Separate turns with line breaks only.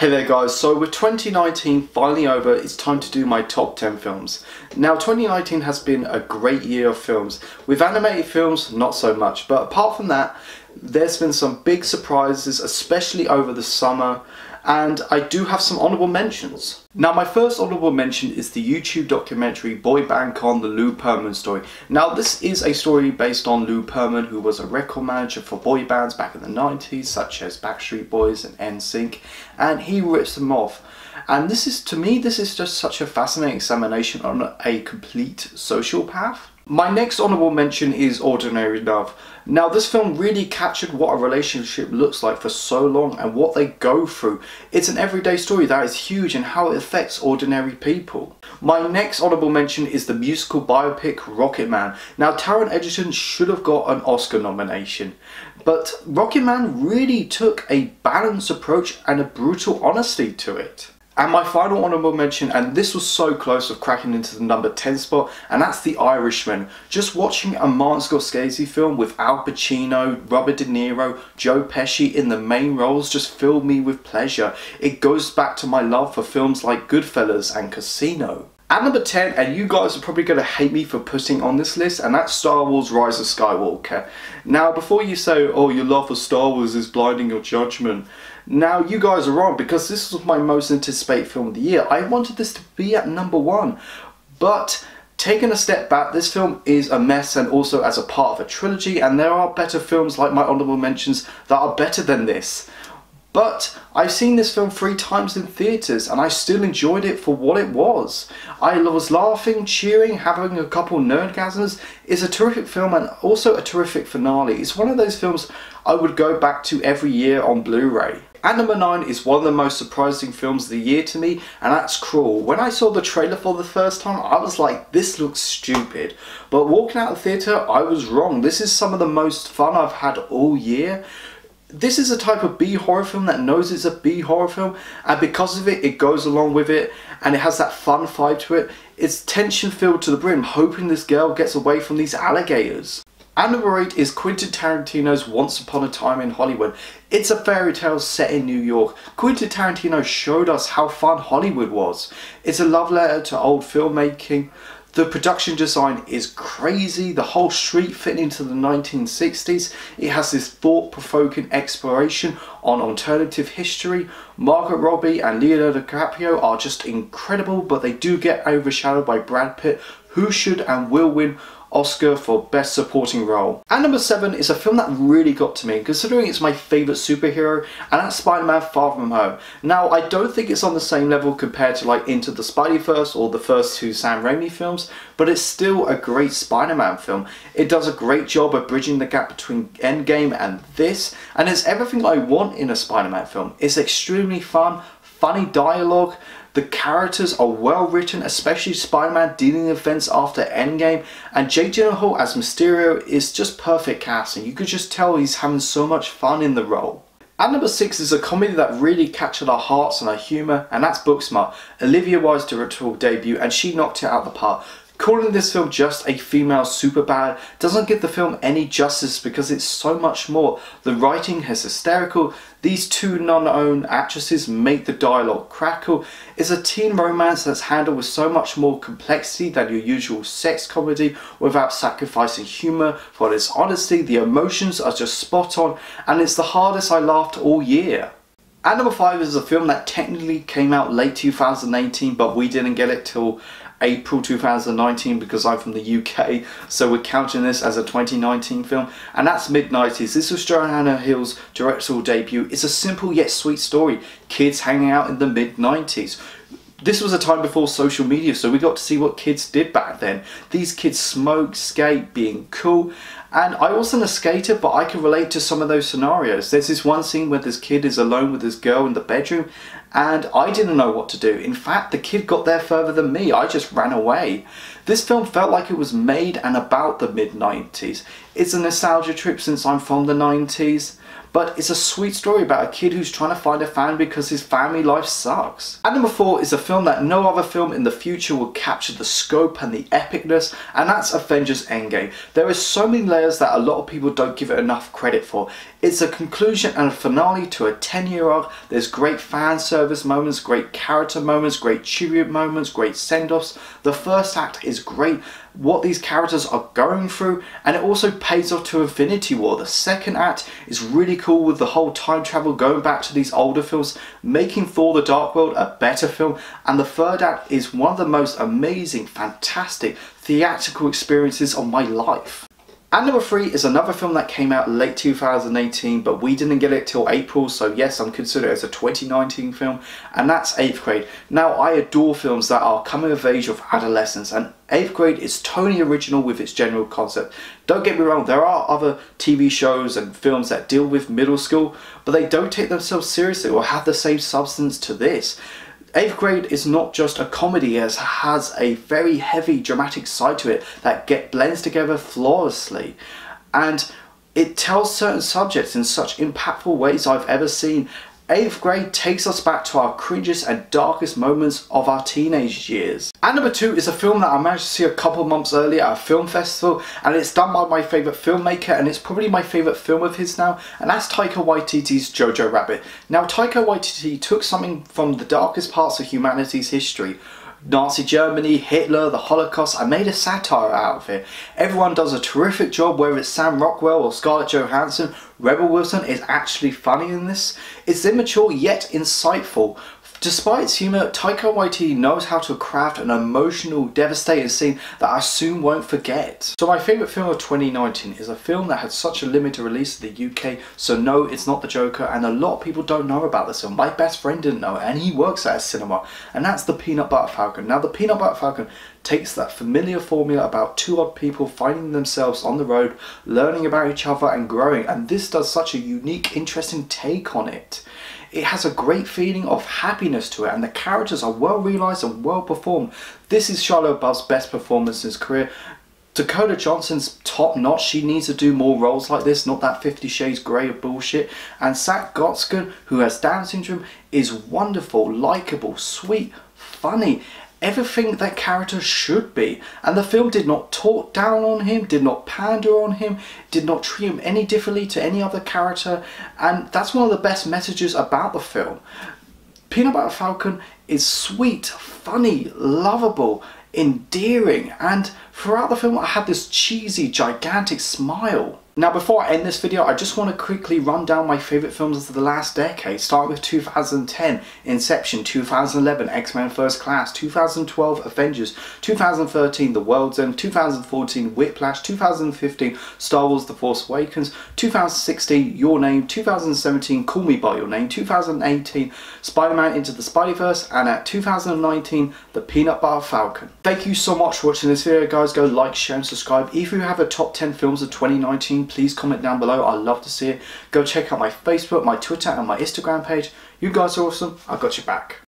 Hey there guys, so with 2019 finally over, it's time to do my top 10 films. Now 2019 has been a great year of films. With animated films, not so much, but apart from that, there's been some big surprises, especially over the summer, and I do have some honourable mentions. Now my first honourable mention is the YouTube documentary Boy Band Con: The Lou Pearlman Story. Now this is a story based on Lou Pearlman, who was a record manager for boy bands back in the 90s, such as Backstreet Boys and NSYNC, and he rips them off. And this is, to me, this is just such a fascinating examination on a complete sociopath. My next honourable mention is Ordinary Love. Now this film really captured what a relationship looks like for so long and what they go through. It's an everyday story that is huge and how it affects ordinary people. My next honourable mention is the musical biopic Rocketman. Now Taron Egerton should have got an Oscar nomination, but Rocketman really took a balanced approach and a brutal honesty to it. And my final honourable mention, and this was so close of cracking into the number 10 spot, and that's The Irishman. Just watching a Martin Scorsese film with Al Pacino, Robert De Niro, Joe Pesci in the main roles just filled me with pleasure. It goes back to my love for films like Goodfellas and Casino. At number 10, and you guys are probably going to hate me for putting on this list, and that's Star Wars Rise of Skywalker. Now before you say, oh, your love for Star Wars is blinding your judgment, now you guys are wrong, because this was my most anticipated film of the year. I wanted this to be at number 1, but taking a step back, this film is a mess and also as a part of a trilogy, and there are better films like my honourable mentions that are better than this. But I've seen this film 3 times in theatres and I still enjoyed it for what it was. I was laughing, cheering, having a couple nerdgasms. It's a terrific film and also a terrific finale. It's one of those films I would go back to every year on Blu-ray. At number 9 is one of the most surprising films of the year to me, and that's Crackle. When I saw the trailer for the first time, I was like, this looks stupid. But walking out of the theatre, I was wrong. This is some of the most fun I've had all year. This is a type of B horror film that knows it's a B horror film, and because of it, it goes along with it and it has that fun vibe to it. It's tension filled to the brim, hoping this girl gets away from these alligators. And number 8 is Quentin Tarantino's Once Upon a Time in Hollywood. It's a fairy tale set in New York. Quentin Tarantino showed us how fun Hollywood was. It's a love letter to old filmmaking. The production design is crazy, the whole street fitting into the 1960s. It has this thought-provoking exploration on alternative history. Margot Robbie and Leonardo DiCaprio are just incredible, but they do get overshadowed by Brad Pitt, who should and will win Oscar for Best Supporting Role. And number 7 is a film that really got to me, considering it's my favourite superhero, and that's Spider-Man: Far From Home. Now, I don't think it's on the same level compared to like Into the Spideyverse or the first 2 Sam Raimi films, but it's still a great Spider-Man film. It does a great job of bridging the gap between Endgame and this, and it's everything I want in a Spider-Man film. It's extremely fun, funny dialogue. The characters are well written, especially Spider-Man dealing with events after Endgame, and Jake Gyllenhaal as Mysterio is just perfect casting. You could just tell he's having so much fun in the role. At number 6 is a comedy that really captured our hearts and our humour, and that's Booksmart, Olivia Wilde's directorial debut, and she knocked it out of the park. Calling this film just a female Superbad doesn't give the film any justice because it's so much more. The writing is hysterical, these 2 non-owned actresses make the dialogue crackle. It's a teen romance that's handled with so much more complexity than your usual sex comedy without sacrificing humour for its honesty. The emotions are just spot on, and it's the hardest I laughed all year. At number 5 is a film that technically came out late 2018, but we didn't get it till April 2019 because I'm from the UK, so we're counting this as a 2019 film, and that's Mid-90s. This was Joanna Hill's directorial debut. It's a simple yet sweet story. Kids hanging out in the mid-90s. This was a time before social media, so we got to see what kids did back then. These kids smoke, skate, being cool. And I wasn't a skater, but I can relate to some of those scenarios. There's this one scene where this kid is alone with this girl in the bedroom, and I didn't know what to do. In fact, the kid got there further than me. I just ran away. This film felt like it was made and about the mid-90s. It's a nostalgia trip since I'm from the 90s. But it's a sweet story about a kid who's trying to find a family because his family life sucks. And number 4 is a film that no other film in the future will capture the scope and the epicness, and that's Avengers Endgame. There are so many layers that a lot of people don't give it enough credit for. It's a conclusion and a finale to a 10-year arc. There's great fan service. service moments, great character moments, great tribute moments, great send-offs. The first act is great, what these characters are going through, and it also pays off to Infinity War. The second act is really cool with the whole time travel, going back to these older films, making Thor the Dark World a better film, and the third act is one of the most amazing, fantastic theatrical experiences of my life. And number 3 is another film that came out late 2018, but we didn't get it till April, so yes, I'm considering it as a 2019 film, and that's 8th Grade. Now, I adore films that are coming of age of adolescence, and 8th Grade is totally original with its general concept. Don't get me wrong, there are other TV shows and films that deal with middle school, but they don't take themselves seriously or have the same substance to this. 8th Grade is not just a comedy, it has a very heavy dramatic side to it that blends together flawlessly, and it tells certain subjects in such impactful ways I've ever seen. 8th Grade takes us back to our cringiest and darkest moments of our teenage years. And number 2 is a film that I managed to see a couple months earlier at a film festival, and it's done by my favourite filmmaker, and it's probably my favourite film of his now, and that's Taika Waititi's Jojo Rabbit. Now, Taika Waititi took something from the darkest parts of humanity's history, Nazi Germany, Hitler, the Holocaust, and made a satire out of it. Everyone does a terrific job, whether it's Sam Rockwell or Scarlett Johansson. Rebel Wilson is actually funny in this. It's immature yet insightful. Despite its humour, Taika Waititi knows how to craft an emotional, devastating scene that I soon won't forget. So my favourite film of 2019 is a film that had such a limited release in the UK, so no, it's not The Joker, and a lot of people don't know about this film. My best friend didn't know it, and he works at a cinema, and that's The Peanut Butter Falcon. Now, The Peanut Butter Falcon takes that familiar formula about two odd people finding themselves on the road, learning about each other and growing, and this does such a unique, interesting take on it. It has a great feeling of happiness to it, and the characters are well realised and well performed. This is Shia LaBeouf's best performance in his career. Dakota Johnson's top notch. She needs to do more roles like this, not that 50 Shades Grey of bullshit. And Zach Gottskrieg, who has Down syndrome, is wonderful, likeable, sweet, funny. Everything that character should be, and the film did not talk down on him, did not pander on him, did not treat him any differently to any other character, and that's one of the best messages about the film. Peanut Butter Falcon is sweet, funny, lovable, endearing, and throughout the film I had this cheesy, gigantic smile. Now, before I end this video, I just want to quickly run down my favourite films of the last decade, starting with 2010, Inception, 2011, X-Men First Class, 2012, Avengers, 2013, The World's End, 2014, Whiplash, 2015, Star Wars The Force Awakens, 2016, Your Name, 2017, Call Me By Your Name, 2018, Spider-Man Into the Spider-Verse, and at 2019, The Peanut Butter Falcon. Thank you so much for watching this video, guys. Go like, share and subscribe. If you have a top 10 films of 2019, please comment down below. I'd love to see it. Go check out my Facebook, my Twitter and my Instagram page. You guys are awesome. I've got your back.